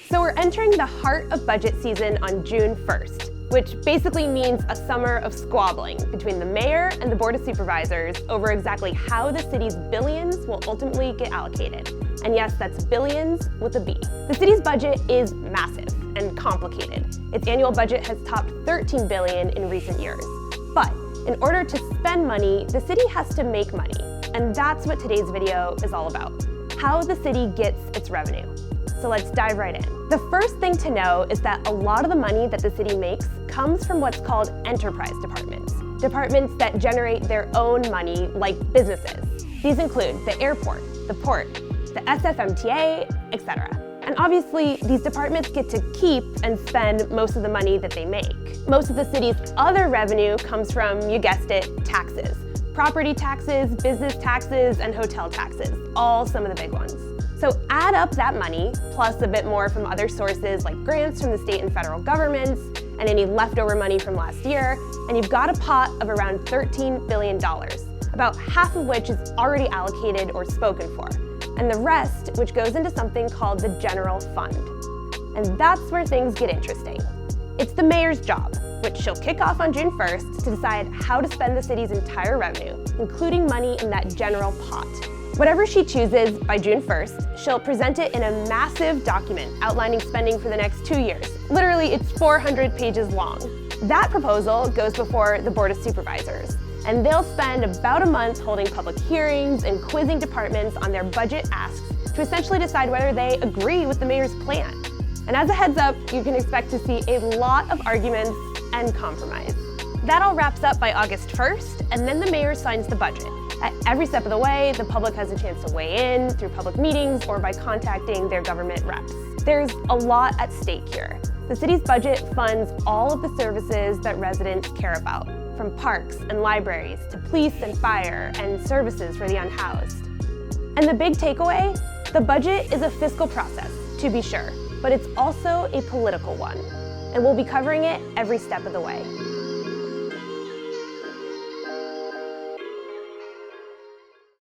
So we're entering the heart of budget season on June 1st, which basically means a summer of squabbling between the mayor and the Board of Supervisors over exactly how the city's billions will ultimately get allocated. And yes, that's billions with a B. The city's budget is massive and complicated. Its annual budget has topped $13 billion in recent years. But in order to spend money, the city has to make money. And that's what today's video is all about, how the city gets its revenue. So let's dive right in. The first thing to know is that a lot of the money that the city makes comes from what's called enterprise departments. Departments that generate their own money like businesses. These include the airport, the port, the SFMTA, etc. And obviously, these departments get to keep and spend most of the money that they make. Most of the city's other revenue comes from, you guessed it, taxes. Property taxes, business taxes, and hotel taxes, all some of the big ones. So add up that money, plus a bit more from other sources like grants from the state and federal governments, and any leftover money from last year, and you've got a pot of around $13 billion, about half of which is already allocated or spoken for, and the rest which goes into something called the general fund. And that's where things get interesting. It's the mayor's job, which she'll kick off on June 1st to decide how to spend the city's entire revenue, including money in that general pot. Whatever she chooses by June 1st, she'll present it in a massive document outlining spending for the next 2 years. Literally, it's 400 pages long. That proposal goes before the Board of Supervisors, and they'll spend about a month holding public hearings and quizzing departments on their budget asks to essentially decide whether they agree with the mayor's plan. And as a heads up, you can expect to see a lot of arguments and compromise. That all wraps up by August 1st, and then the mayor signs the budget. At every step of the way, the public has a chance to weigh in through public meetings or by contacting their government reps. There's a lot at stake here. The city's budget funds all of the services that residents care about, from parks and libraries to police and fire and services for the unhoused. And the big takeaway? The budget is a fiscal process, to be sure, but it's also a political one. And we'll be covering it every step of the way.